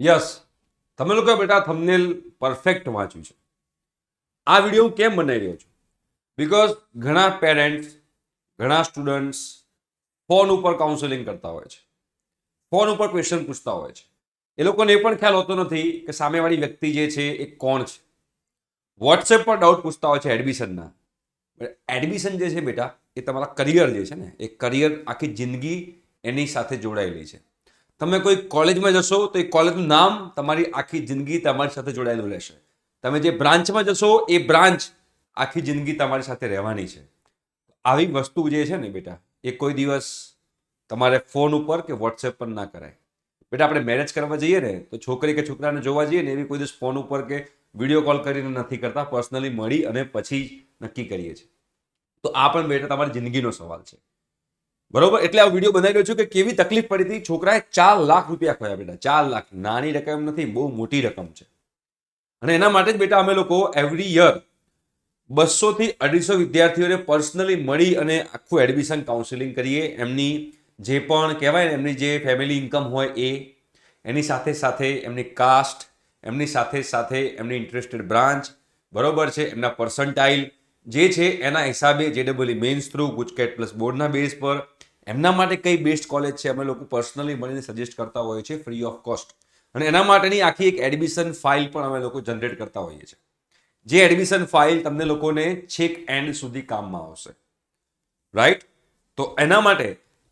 Yes, તમે લોકો બેટા થંબનેલ પરફેક્ટ વાંચ્યું છે. આ વિડીયો હું કેમ બનાવી રહ્યો છું? બિકોઝ ઘણા પેરેન્ટ્સ, ઘણા સ્ટુડન્ટ્સ ફોન ઉપર કાઉન્સેલિંગ કરતા હોય છે, ફોન ઉપર ક્વેશ્ચન પૂછતા હોય છે. એ લોકોને એ પણ ખ્યાલ હોતો નથી કે સામેવાળી વ્યક્તિ જે છે એ કોણ છે. વોટ્સએપ પર ડાઉટ પૂછતા હોય છે એડમિશનના. એડમિશન જે છે બેટા, એ તમારા કરિયર જે છે ને, એ કરિયર આખી જિંદગી એની સાથે જોડાયેલી છે. તમે કોઈ કોલેજમાં જશો તો એ કોલેજનું નામ તમારી આખી જિંદગી તમારી સાથે જોડાયેલું રહેશે. તમે જે બ્રાન્ચમાં જશો એ બ્રાન્ચ આખી જિંદગી તમારી સાથે રહેવાની છે. આવી વસ્તુ જે છે ને બેટા, એ કોઈ દિવસ તમારે ફોન ઉપર કે વોટ્સએપ પર ના કરાય. બેટા, આપણે મેરેજ કરવા જઈએ ને તો છોકરી કે છોકરાને જોવા જઈએ ને એવી કોઈ દિવસ ફોન ઉપર કે વિડીયો કોલ કરીને નથી કરતા, પર્સનલી મળી અને પછી નક્કી કરીએ છીએ. તો આ પણ બેટા તમારી જિંદગીનો સવાલ છે. બરોબર? એટલે આ વિડીયો બનાવી રહ્યો છું કે કેવી તકલીફ પડી હતી. છોકરાએ 4 લાખ રૂપિયા ખોયા બેટા. 4 લાખ નાની રકમ નથી, બહુ મોટી રકમ છે. અને એના માટે જ બેટા અમે લોકો એવરી યર 200 થી 250 વિદ્યાર્થીઓને પર્સનલી મળી અને આખું એડમિશન કાઉન્સેલિંગ કરીએ. એમની જે પણ કહેવાય ને, એમની જે ફેમિલી ઇન્કમ હોય એ, એની સાથે સાથે એમની કાસ્ટ, એમની સાથે સાથે એમની ઇન્ટરેસ્ટેડ બ્રાન્ચ, બરોબર છે, એમના પર્સન્ટાઇલ જે છે એના હિસાબે JEE mains through GUJCET plus બોર્ડના બેઝ પર એમના માટે કઈ બેસ્ટ કોલેજ છે અમે લોકો પર્સનલી મળીને સજેસ્ટ કરતા હોઈએ છીએ ફ્રી ઓફ કોસ્ટ. અને એના માટેની આખી એક એડમિશન ફાઇલ પણ અમે લોકો જનરેટ કરતા હોઈએ છીએ. જે એડમિશન ફાઇલ તમને લોકોને છેક એન્ડ સુધી કામમાં આવશે. રાઈટ? તો એના માટે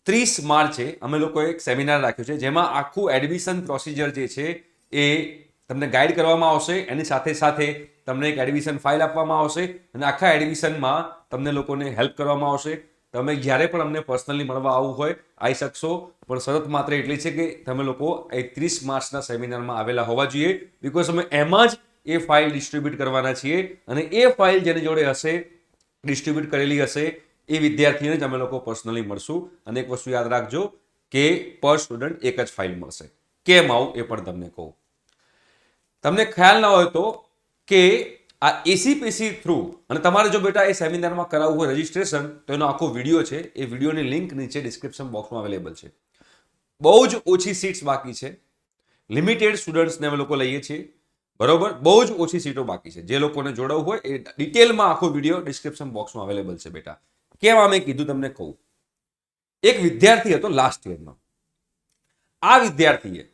30 માર્ચે અમે લોકોએ એક સેમિનાર રાખ્યો છે જેમાં આખું એડમિશન પ્રોસિજર જે છે એ તમને ગાઈડ કરવામાં આવશે. એની સાથે સાથે તમને એક એડમિશન ફાઇલ આપવામાં આવશે અને આખા એડમિશનમાં તમને લોકોને હેલ્પ કરવામાં આવશે. તમે જ્યારે પણ અમને પર્સનલી મળવા આવવું હોય આવી શકશો, પણ શરત માત્ર એટલી છે કે તમે લોકો એ 30 માર્ચના સેમિનારમાં આવેલા હોવા જોઈએ. બિકોઝ અમે એમાં જ એ ફાઇલ ડિસ્ટ્રીબ્યુટ કરવાના છીએ અને એ ફાઇલ જેની જોડે હશે, ડિસ્ટ્રીબ્યુટ કરેલી હશે, એ વિદ્યાર્થીને જ અમે લોકો પર્સનલી મળશું. અને એક વસ્તુ યાદ રાખજો કે પર સ્ટુડન્ટ એક જ ફાઇલ મળશે. કેમ આવું એ પણ તમને કહું. તમને ખ્યાલ ના હોય તો કે આ એસીપીસી થ્રુ, અને તમારે જો બેટા એ સેમિનારમાં કરાવવું હોય રજીસ્ટ્રેશન, તો એનો આખો વિડીયો છે. એ વિડીયોની લિંક નીચે ડિસ્ક્રિપ્શન બોક્સમાં અવેલેબલ છે. બહુ જ ઓછી સીટ્સ બાકી છે. લિમિટેડ સ્ટુડન્ટ્સને અમે લોકો લઈએ છીએ. બરોબર? બહુ જ ઓછી સીટો બાકી છે. જે લોકોને જોડાવવું હોય એ ડિટેલમાં આખો વિડીયો ડિસ્ક્રિપ્શન બોક્સમાં અવેલેબલ છે બેટા. કેમ આ મેં કીધું તમને કહું. એક વિદ્યાર્થી હતો લાસ્ટ યરમાં. આ વિદ્યાર્થીએ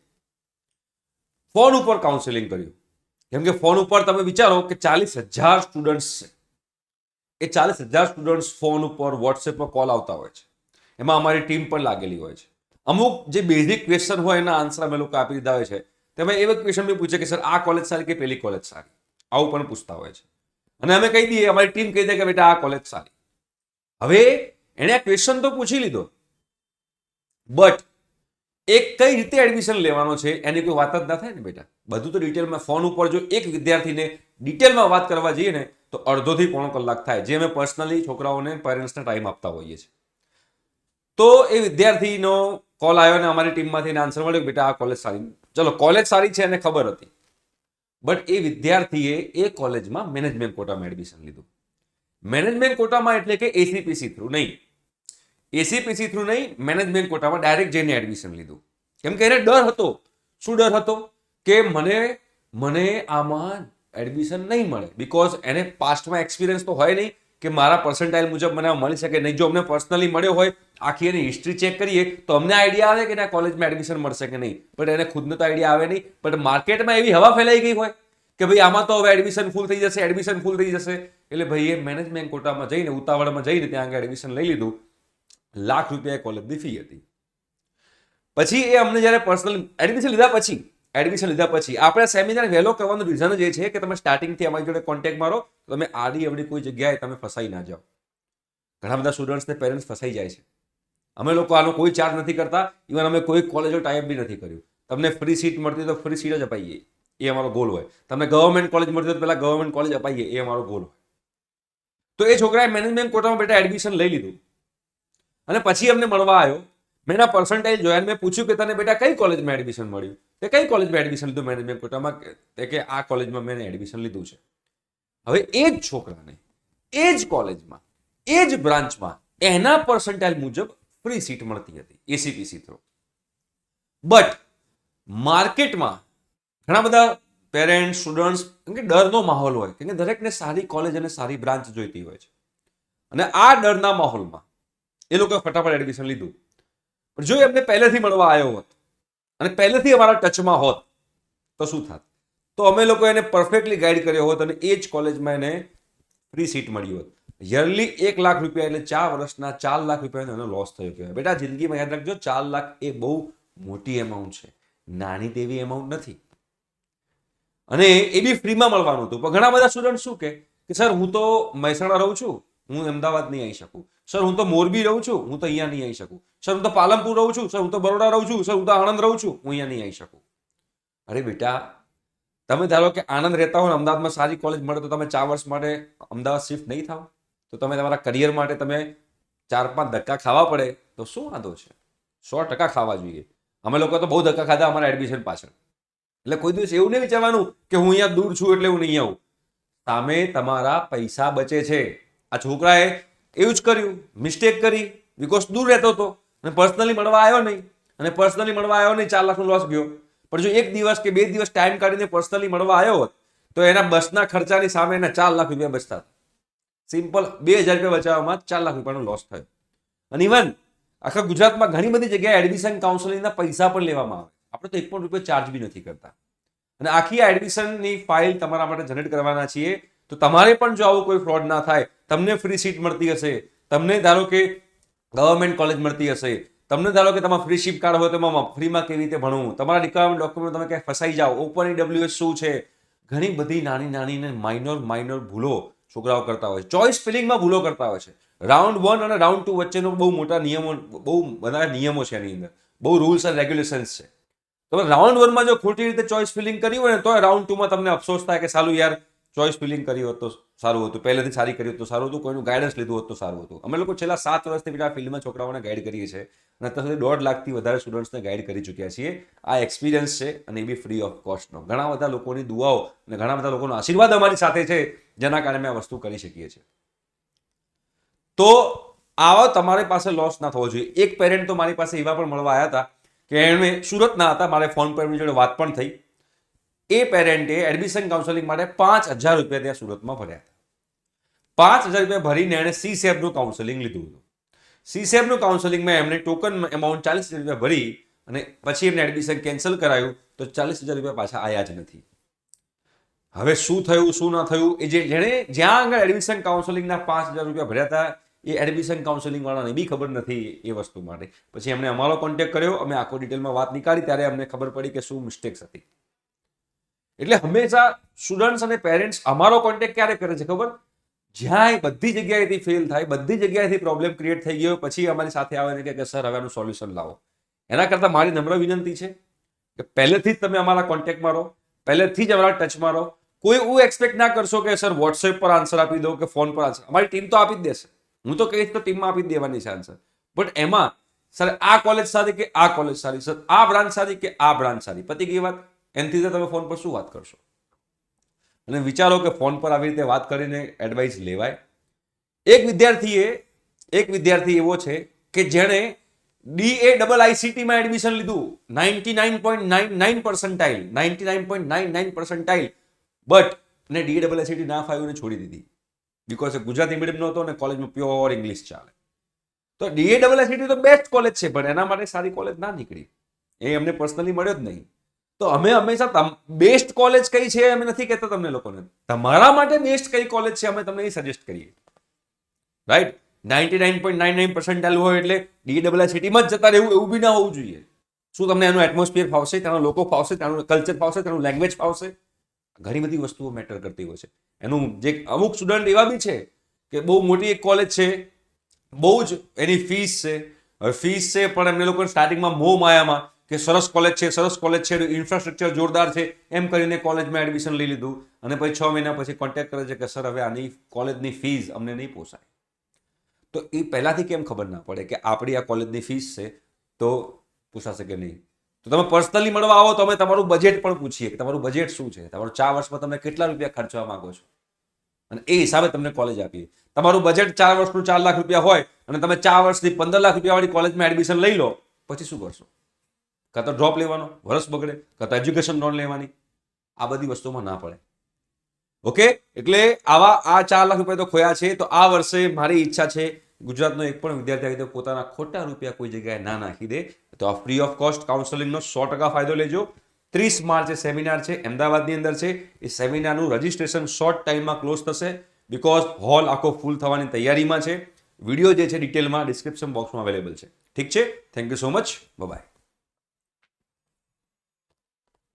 ફોન ઉપર કાઉન્સેલિંગ કર્યું. કેમ કે ફોન ઉપર તમે વિચારો કે 40,000 સ્ટુડન્ટ્સ છે. એ 40,000 સ્ટુડન્ટ્સ ફોન ઉપર વોટ્સએપ પર કોલ આવતા હોય છે. એમાં અમારી ટીમ પણ લાગેલી હોય છે. અમુક જે બેઝિક ક્વેશ્ચન હોય એના આન્સર અમે લોકો આપી દીધા હોય છે. તમે એવા ક્વેશ્ચન બી પૂછે કે સર આ કોલેજ સારી કે પેલી કોલેજ સારી, આવું પણ પૂછતા હોય છે. અને અમે કહી દઈએ, અમારી ટીમ કહી દે કે બેટા આ કોલેજ સારી. હવે એણે આ ક્વેશ્ચન તો પૂછી લીધો, બટ એક કઈ રીતે એડમિશન લેવાનો છે એની કોઈ વાત જ ના થાય ને બેટા. બધું તો ડિટેલમાં ફોન ઉપર જો એક વિદ્યાર્થીને ડિટેલમાં વાત કરવા જઈએ ને તો અડધોથી પોણો કલાક થાય, જે અમે પર્સનલી છોકરાઓને પેરેન્ટ્સને ટાઈમ આપતા હોઈએ છીએ. તો એ વિદ્યાર્થીનો કોલ આવ્યો અને અમારી ટીમમાંથી આન્સર મળ્યો બેટા આ કોલેજ સારી. ચલો, કોલેજ સારી છે એને ખબર હતી, બટ એ વિદ્યાર્થીએ એ કોલેજમાં મેનેજમેન્ટ કોટામાં એડમિશન લીધું. મેનેજમેન્ટ કોટામાં એટલે કે એસીપીસી થ્રુ નહીં, એસીપીસી થ્રુ નહીં, મેનેજમેન્ટ કોટામાં ડાયરેક્ટ જઈને એડમિશન લીધું. કેમ કે એને ડર હતો. શું ડર હતો? કે મને આમાં એડમિશન નહીં મળે. બિકોઝ એને પાસ્ટમાં એક્સપિરિયન્સ તો હોય નહીં કે મારા પર્સન્ટાઇલ મુજબ મને મળી શકે નહીં. જો અમને પર્સનલી મળ્યો હોય, આખી એની હિસ્ટ્રી ચેક કરીએ તો અમને આઈડિયા આવે કે ના કોલેજમાં એડમિશન મળશે કે નહીં, બટ એને ખુદને તો આઈડિયા આવે નહીં. બટ માર્કેટમાં એવી હવા ફેલાઈ ગઈ હોય કે ભાઈ આમાં તો હવે એડમિશન ફૂલ થઈ જશે, એડમિશન ફૂલ થઈ જશે. એટલે ભાઈ એ મેનેજમેન્ટ કોટામાં જઈને ઉતાવળમાં જઈને ત્યાં આગળ એડમિશન લઈ લીધું. લાખ રૂપિયા કોલેજની ફી હતી. પછી એ અમને જ્યારે પર્સનલ એડમિશન લીધા પછી આપણે સેમિનાર વહેલો કરવાનું રીઝન જ એ છે કે તમે સ્ટાર્ટિંગથી અમારી જોડે કોન્ટેક્ટ મારો તો તમે આડી અવડી કોઈ જગ્યાએ તમે ફસાઈ ના જાઓ. ઘણા બધા સ્ટુડન્ટ્સને પેરેન્ટ્સ ફસાઈ જાય છે. અમે લોકો આનો કોઈ ચાર્જ નથી કરતા. ઇવન અમે કોઈ કોલેજો ટાઈપ બી નથી કર્યું. તમને ફ્રી સીટ મળતી તો ફ્રી સીટ જ અપાઈએ, એ અમારો ગોલ હોય. તમને ગવર્મેન્ટ કોલેજ મળતી તો પહેલા ગવર્મેન્ટ કોલેજ અપાઈએ, એ અમારો ગોલ હોય. તો એ છોકરાએ મેનેજમેન્ટ કોટામાં બેટા એડમિશન લઈ લીધું અને પછી અમને મળવા આવ્યો. મેં એના પર્સન્ટાઇલ જોયા, મેં પૂછ્યું કે તને બેટા કઈ કોલેજમાં એડમિશન મળ્યું? તે કઈ કોલેજમાં એડમિશન લીધું મેનેજમેન્ટ કોટામાં? કે આ કોલેજમાં મેં એડમિશન લીધું છે. હવે એ જ છોકરાને એ જ કોલેજમાં એ જ બ્રાન્ચમાં એના પર્સન્ટાઇલ મુજબ ફ્રી સીટ મળતી હતી એસીપીસી થ્રુ. બટ માર્કેટમાં ઘણા બધા પેરેન્ટ્સ સ્ટુડન્ટ્સ કે ડરનો માહોલ હોય કે દરેકને સારી કોલેજ અને સારી બ્રાન્ચ જોઈતી હોય છે, અને આ ડરના માહોલમાં એ લોકોએ ફટાફટ એડમિશન લીધું. પણ જો એમને પહેલેથી મળવા આવ્યો હોત અને પહેલેથી અમારા ટચમાં હોત તો શું થાત? તો અમે લોકો એને પરફેક્ટલી ગાઈડ કર્યો હોત અને એ જ કોલેજમાં એને ફ્રી સીટ મળી હોત. યરલી 1 લાખ રૂપિયા એટલે 4 વર્ષના 4 લાખ રૂપિયાનો એનો લોસ થયો કહેવાય. બેટા જિંદગીમાં યાદ રાખજો, 4 લાખ એ બહુ મોટી એમાઉન્ટ છે, નાની તેવી એમાઉન્ટ નથી. અને એ બી ફ્રીમાં મળવાનું હતું. પણ ઘણા બધા સ્ટુડન્ટ શું કે સર હું તો મહેસાણા રહું છું, હું અમદાવાદ નહીં આવી શકું. સર હું તો મોરબી રહું છું, હું તો અહીંયા નહીં આવી શકું. સર હું તો પાલનપુર રહું છું, સર હું તો બરોડા રહું છું, સર હું તો આણંદ રહું છું, હું અહીંયા નહીં આવી શકું. અરે બેટા, તમે ધારો કે આણંદ રહેતા હોય, અમદાવાદમાં સારી કોલેજ મળે તો તમે 4 વર્ષ માટે અમદાવાદ શિફ્ટ નહીં થાવ? તો તમે તમારા કરિયર માટે તમે 4-5 ધક્કા ખાવા પડે તો શું વાંધો છે? 100% ખાવા જોઈએ. અમે લોકો તો બહુ ધક્કા ખાધા અમારા એડમિશન પાછળ. એટલે કોઈ દિવસ એવું નહીં વિચારવાનું કે હું અહીંયા દૂર છું એટલે હું નહીં આવું. સામે તમારા પૈસા બચે છે. આ છોકરાએ એવું જ કર્યું, મિસ્ટેક કરી, બીકોઝ દૂર રહેતો હતો અને પર્સનલી મળવા આવ્યો નહીં, અને પર્સનલી મળવા આવ્યો નહીં, 4 લાખનો લોસ ગયો. પણ જો 1 દિવસ કે 2 દિવસ ટાઈમ કાઢીને પર્સનલી મળવા આવ્યો હોત તો એના બસના ખર્ચાની સામે એના 4 લાખ રૂપિયા બચતા. સિમ્પલ 2000 રૂપિયા બચાવવામાં 4 લાખ રૂપિયાનો લોસ થયો. અને ઇવન આખા ગુજરાતમાં ઘણી બધી જગ્યાએ એડમિશન કાઉન્સેલિંગના પૈસા પણ લેવામાં આવે. આપણે તો 1 પણ રૂપિયો ચાર્જ બી નથી કરતા. અને આખી આ એડમિશનની ફાઇલ તમારા માટે જનરેટ કરવાના છીએ. તો તમારે પણ જો આવું કોઈ ફ્રોડ ના થાય, તમને ફ્રી સીટ મળતી હશે, તમને ધારો કે ગવર્મેન્ટ કોલેજ મળતી હશે, તમને ધારો કે તમારા ફ્રી શિપ કાર્ડ હોય તો એમાં ફ્રીમાં કેવી રીતે ભણવું, તમારા રિક્વાયરમેન્ટ ડોક્યુમેન્ટ તમે ક્યાંય ફસાઈ જાઓ, ઓપન EWS શું છે, ઘણી બધી નાની નાની ને માઇનોર ભૂલો છોકરાઓ કરતા હોય છે. ચોઇસ ફિલિંગમાં ભૂલો કરતા હોય છે. રાઉન્ડ 1 અને રાઉન્ડ 2 વચ્ચેનો બહુ મોટા નિયમો, બહુ બધા નિયમો છે એની અંદર, બહુ રૂલ્સ એન્ડ રેગ્યુલેશન્સ છે. તમે રાઉન્ડ 1માં જો ખોટી રીતે ચોઇસ ફિલિંગ કરી હોય ને તો રાઉન્ડ 2માં તમને અફસોસ થાય કે સાલું યાર ચોઇસ ફિલિંગ કરી હોત તો સારું હતું, પહેલેથી સારી કરી હોત તો સારું હતું, કોઈનું ગાઈડન્સ લીધું હોત તો સારું હતું. અમે લોકો છેલ્લા 7 વર્ષથી આ ફિલ્ડમાં છોકરાઓને ગાઈડ કરીએ છીએ અને અત્યાર સુધી 1.5 લાખથી વધારે સ્ટુડન્ટ્સને ગાઈડ કરી ચૂક્યા છીએ. આ એક્સપિરિયન્સ છે અને એ બી ફ્રી ઓફ કોસ્ટનો. ઘણા બધા લોકોની દુઆઓ અને ઘણા બધા લોકોનો આશીર્વાદ અમારી સાથે છે, જેના કારણે અમે આ વસ્તુ કરી શકીએ છીએ. તો આવો તમારી પાસે લોસ ના થવો જોઈએ. એક પેરેન્ટ તો મારી પાસે એવા પણ મળવા આવ્યા હતા કે એમણે સુરતના હતા, મારે ફોન પર એમની જોડે વાત પણ થઈ. એ પેરેન્ટે એડમિશન કાઉન્સેલિંગ માટે 5000 રૂપિયા ત્યાં સુરતમાં ભર્યા હતા. 5000 રૂપિયા ભરીને એણે CSEBનું કાઉન્સેલિંગ લીધું હતું. CSEBનું કાઉન્સેલિંગમાં એમણે ટોકન એમાઉન્ટ 40000 રૂપિયા ભરી અને પછી એમને એડમિશન કેન્સલ કરાયું તો 40000 રૂપિયા પાછા આવ્યા જ નથી. હવે શું થયું શું ના થયું, એ જેણે જ્યાં આગળ એડમિશન કાઉન્સેલિંગના 5000 રૂપિયા ભર્યા હતા એ એડમિશન કાઉન્સેલિંગ વાળાને બી ખબર નથી એ વસ્તુ માટે. પછી એમણે અમારો કોન્ટેક્ટ કર્યો, અમે આખો ડિટેલમાં વાત નીકાળી, ત્યારે અમને ખબર પડી કે શું મિસ્ટેક્સ હતી. એટલે હંમેશા સ્ટુડન્ટ્સ અને પેરેન્ટ્સ અમારો કોન્ટેક્ટ ક્યારે કરે છે ખબર? જ્યાં બધી જગ્યાએથી ફેલ થાય, બધી જગ્યાએથી પ્રોબ્લેમ ક્રિએટ થઈ ગયો પછી અમારી સાથે આવે ને કે સર હવે આનું સોલ્યુશન લાવો. એના કરતાં મારી નમ્ર વિનંતી છે કે પહેલેથી જ તમે અમારા કોન્ટેક્ટમાં રહો, પહેલેથી જ અમારા ટચમાં રહો. કોઈ એવું એક્સપેક્ટ ના કરશો કે સર વોટ્સએપ પર આન્સર આપી દો કે ફોન પર આન્સર. અમારી ટીમ તો આપી જ દેશે, હું તો કહીશ તો ટીમમાં આપી જ દેવાની છે આન્સર. બટ એમાં સર આ કોલેજ સારી કે આ કોલેજ સારી, સર આ બ્રાન્ચ સારી કે આ બ્રાન્ચ સારી, પતી ગઈ વાત. એનાથી તમે ફોન પર શું વાત કરશો? અને વિચારો કે ફોન પર આવી રીતે વાત કરીને એડવાઇસ લેવાય? એક વિદ્યાર્થી એવો છે કે જેણે DAIICTમાં એડમિશન લીધું, 99.99% બટ ને DAIICT ના ફાવ્યું ને છોડી દીધી બીકોઝ ગુજરાતી મીડિયમનો હતો અને કોલેજમાં પ્યોર ઇંગ્લિશ ચાલે. તો DAIICT તો બેસ્ટ કોલેજ છે પણ એના માટે સારી કોલેજ ના નીકળી, એ અમને પર્સનલી મળ્યો જ નહીં. તો અમે હંમેશા બેસ્ટ કોલેજ કઈ છે અમે નથી કહેતા તમને લોકોને, તમારા માટે બેસ્ટ કઈ કોલેજ છે અમે તમને એ સજેસ્ટ કરીએ. રાઈટ? 99.99% હોય એટલે DAIICTમાં જ જતા રહેવું એવું બી ના હોવું જોઈએ. શું તમને એનું એટમોસ્ફિયર ફાવશે, ત્યાંના લોકો ફાવશે, ત્યાંનું કલ્ચર ફાવશે, ત્યાંનું લેંગ્વેજ ફાવશે? ઘણી બધી વસ્તુઓ મેટર કરતી હોય છે. એનું જે અમુક સ્ટુડન્ટ એવા બી છે કે બહુ મોટી એક કોલેજ છે, બહુ જ એની ફીસ છે. હવે ફીસ છે પણ એમને લોકો સ્ટાર્ટિંગમાં મોહ માયામાં કે સરસ કોલેજ છે, ઇન્ફ્રાસ્ટ્રક્ચર જોરદાર છે એમ કરીને કોલેજમાં એડમિશન લઈ લીધું અને પછી 6 મહિના પછી કોન્ટેક્ટ કરે છે કે સર હવે આની કોલેજની ફીસ અમને નહીં પોસાય. તો એ પહેલાથી કેમ ખબર ના પડે કે આપણી આ કોલેજની ફીસ છે તો પૂછાશે કે નહીં? તો તમે પર્સનલી મળવા આવો તો અમે તમારું બજેટ પણ પૂછીએ કે તમારું બજેટ શું છે, તમારું 4 વર્ષમાં તમે કેટલા રૂપિયા ખર્ચવા માંગો છો અને એ હિસાબે તમને કોલેજ આપીએ. તમારું બજેટ 4 વર્ષનું 4 લાખ રૂપિયા હોય અને તમે 4 વર્ષથી 15 લાખ રૂપિયા વાળી કોલેજમાં એડમિશન લઈ લો, પછી શું કરશો? કાં તો ડ્રોપ લેવાનો, વર્ષ બગડે, કાં તો એજ્યુકેશન લોન લેવાની. આ બધી વસ્તુમાં ના પડે. ઓકે, એટલે આવા આ 4 લાખ રૂપિયા તો ખોયા છે. તો આ વર્ષે મારી ઈચ્છા છે ગુજરાતનો એક પણ વિદ્યાર્થી આવી રીતે પોતાના ખોટા રૂપિયા કોઈ જગ્યાએ ના નાખી દે. તો આ ફ્રી ઓફ કોસ્ટ કાઉન્સેલિંગનો 100% ફાયદો લેજો. 30 માર્ચે સેમિનાર છે, અમદાવાદની અંદર છે. એ સેમિનારનું રજિસ્ટ્રેશન શોર્ટ ટાઈમમાં ક્લોઝ થશે, બિકોઝ હોલ આખો ફૂલ થવાની તૈયારીમાં છે. વિડીયો જે છે ડિટેલમાં ડિસ્ક્રિપ્શન બોક્સમાં અવેલેબલ છે. ઠીક છે, thank you so much, by.